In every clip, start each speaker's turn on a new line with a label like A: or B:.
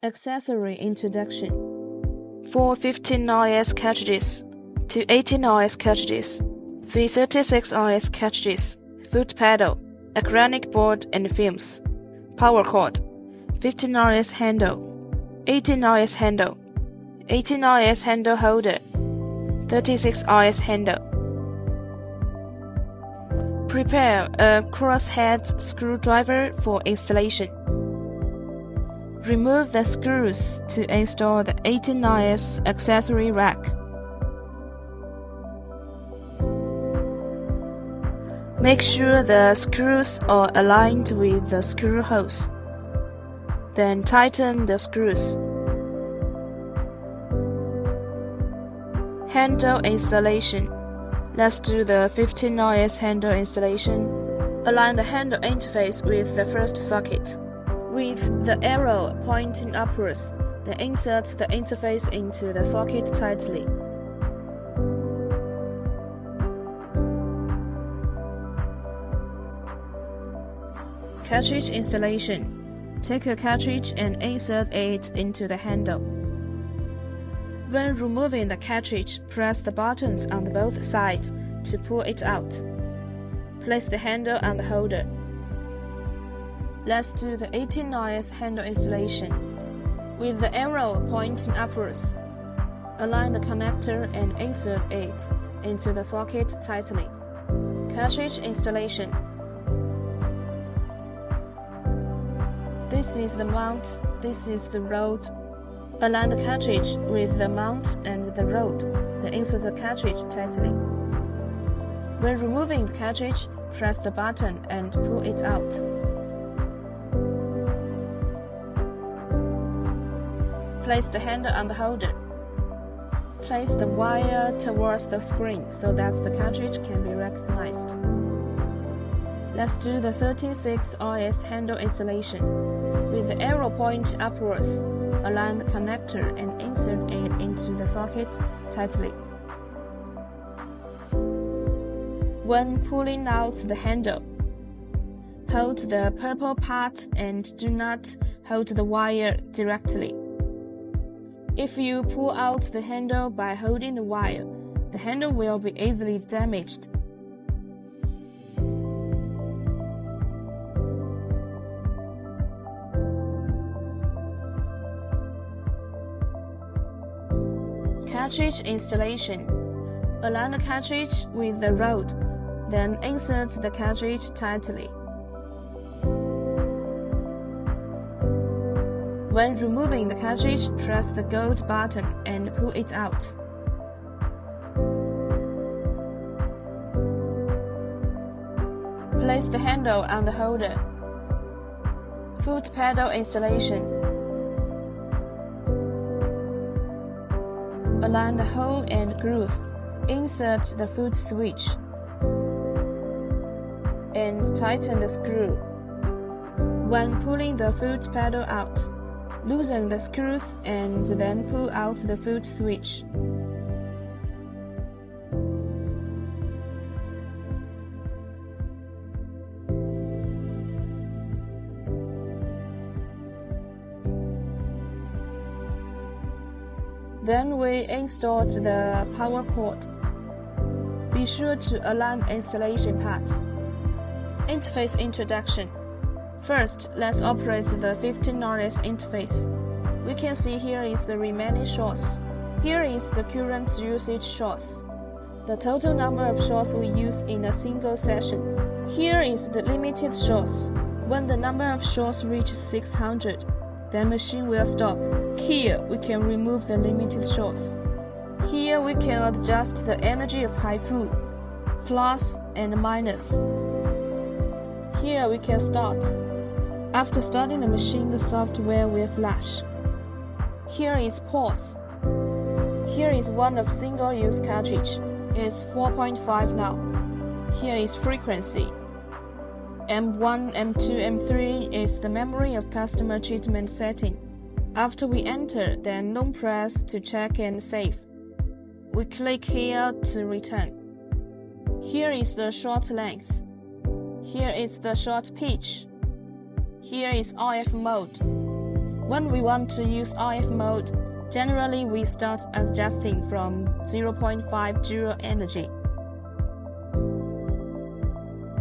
A: Accessory introduction. For 15 RS cartridges to 18 RS cartridges, V36 RS cartridges, foot pedal, acrylic board and films, power cord, 15 RS handle, 18 RS handle, 18 RS handle holder, 36 RS handle. Prepare a crosshead screwdriver for installation. Remove the screws to install the 18 RS accessory rack. Make sure the screws are aligned with the screw holes. Then tighten the screws. Handle installation. Let's do the 15 RS handle installation. Align the handle interface with the first socket. With the arrow pointing upwards, then insert the interface into the socket tightly. Cartridge installation. Take a cartridge and insert it into the handle. When removing the cartridge, press the buttons on both sides to pull it out. Place the handle on the holder. Let's do the 18 RS handle installation. With the arrow pointing upwards, align the connector and insert it into the socket tightly. Cartridge installation. This is the mount, this is the rod. Align the cartridge with the mount and the rod, then insert the cartridge tightly. When removing the cartridge, press the button and pull it out. Place the handle on the holder. Place the wire towards the screen so that the cartridge can be recognized. Let's do the 36 RS handle installation. With the arrow point upwards, align the connector and insert it into the socket tightly. When pulling out the handle, hold the purple part and do not hold the wire directly. If you pull out the handle by holding the wire, the handle will be easily damaged. Cartridge installation. Align the cartridge with the rod, then insert the cartridge tightly. When removing the cartridge, press the gold button and pull it out. Place the handle on the holder. Foot pedal installation. Align the hole and groove. Insert the foot switch and tighten the screw. When pulling the foot pedal out, loosen the screws and then pull out the foot switch. Then we installed the power cord. Be sure to align the installation part. Interface introduction. First, let's operate the 15 RS interface. We can see here is the remaining shorts. Here is the current usage shorts. The total number of shorts we use in a single session. Here is the limited shorts. When the number of shorts reaches 600, the machine will stop. Here, we can remove the limited shorts. Here, we can adjust the energy of HIFU, plus and minus. Here, we can start. After starting the machine, the software will flash. Here is pause. Here is one of single-use cartridge. It's 4.5 now. Here is frequency. M1, M2, M3 is the memory of customer treatment setting. After we enter, then long press to check and save. We click here to return. Here is the short length. Here is the short pitch. Here is RF mode. When we want to use RF mode, generally we start adjusting from 0.5 joule energy.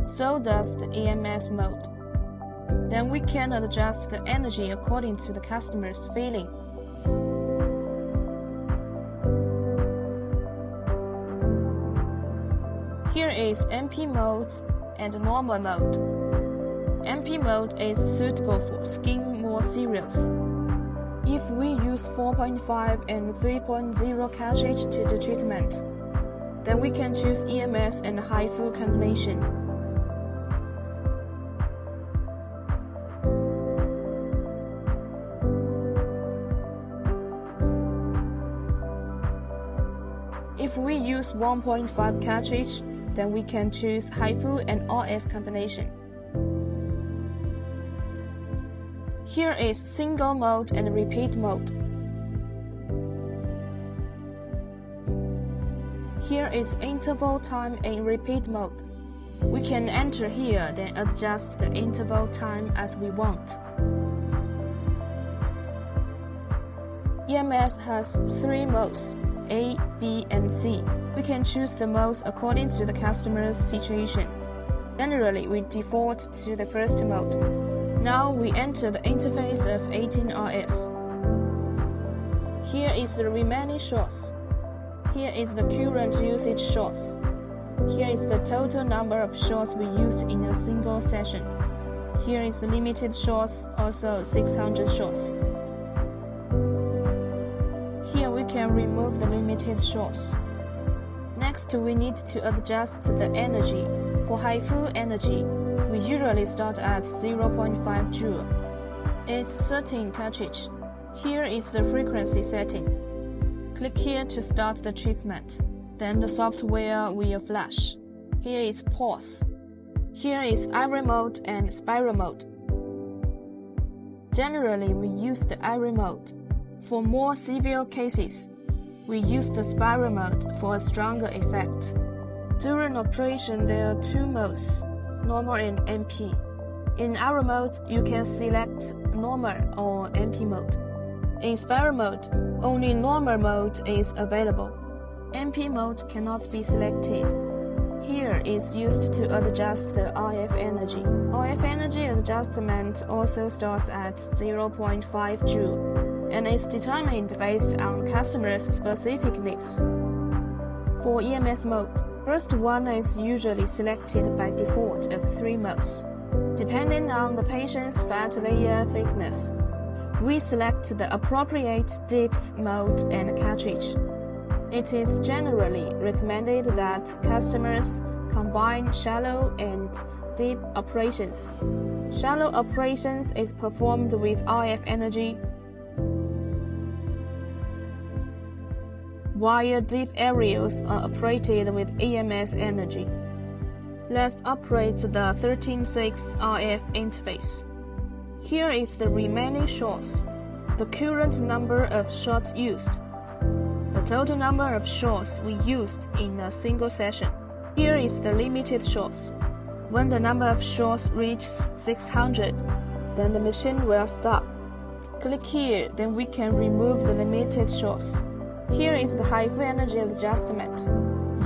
A: So does the EMS mode. Then we can adjust the energy according to the customer's feeling. Here is MP mode and normal mode. MP mode is suitable for skin more serious. If we use 4.5 and 3.0 cartridge to the treatment, then we can choose EMS and HIFU combination. If we use 1.5 cartridge, then we can choose HIFU and RF combination. Here is single mode and repeat mode. Here is interval time in repeat mode. We can enter here, then adjust the interval time as we want. EMS has 3 modes, A, B, and C. We can choose the modes according to the customer's situation. Generally, we default to the first mode. Now we enter the interface of 18RS. Here is the remaining shots. Here is the current usage shots. Here is the total number of shots we used in a single session. Here is the limited shots, also 600 shots. Here we can remove the limited shots. Next, we need to adjust the energy. For HIFU energy, we usually start at 0.5 joule. It's 13 cartridge. Here is the frequency setting. Click here to start the treatment. Then the software will flash. Here is pause. Here is iron mode and spiral mode. Generally, we use the iron mode. For more severe cases, we use the spiral mode for a stronger effect. During operation, there are 2 modes, normal and MP. In iron mode, you can select normal or MP mode. In spiral mode, only normal mode is available. MP mode cannot be selected. Here is used to adjust the RF energy. RF energy adjustment also starts at 0.5 joule and is determined based on customer's specific needs. For EMS mode, first one is usually selected by default of 3 modes. Depending on the patient's fat layer thickness, we select the appropriate depth mode and cartridge. It is generally recommended that customers combine shallow and deep operations. Shallow operations is performed with RF energy, while deep areas are operated with EMS energy. Let's operate the 13.6 RF interface. Here is the remaining shots, the current number of shots used, the total number of shots we used in a single session. Here is the limited shots. When the number of shots reaches 600, then the machine will stop. Click here, then we can remove the limited shots. Here is the HIFU energy adjustment,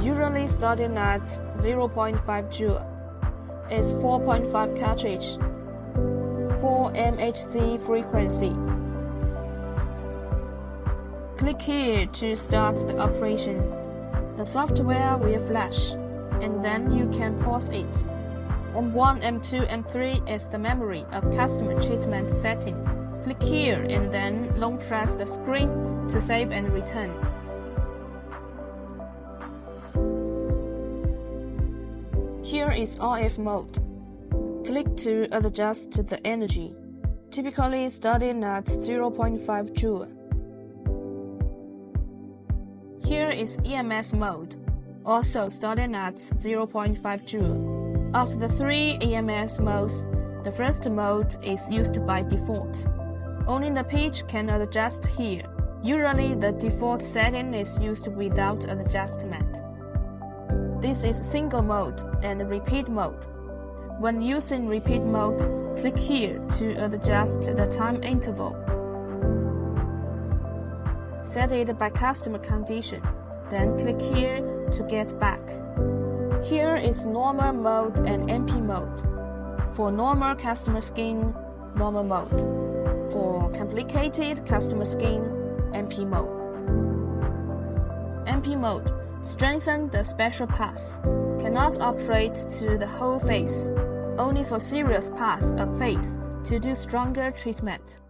A: usually starting at 0.5 joule. It's 4.5 cartridge, 4 MHz frequency. Click here to start the operation. The software will flash, and then you can pause it. M1, M2, M3 is the memory of customer treatment setting. Click here and then long press the screen to save and return. Here is RF mode. Click to adjust the energy, typically starting at 0.5 joule. Here is EMS mode, also starting at 0.5 joule. Of the 3 EMS modes, the first mode is used by default. Only the pitch can adjust here. Usually, the default setting is used without adjustment. This is single mode and repeat mode. When using repeat mode, click here to adjust the time interval. Set it by customer condition, then click here to get back. Here is normal mode and NP mode. For normal customer skin, normal mode. For complicated customer skin, NP mode. NP mode, strengthen the special parts. Cannot operate to the whole face, only for serious parts of face to do stronger treatment.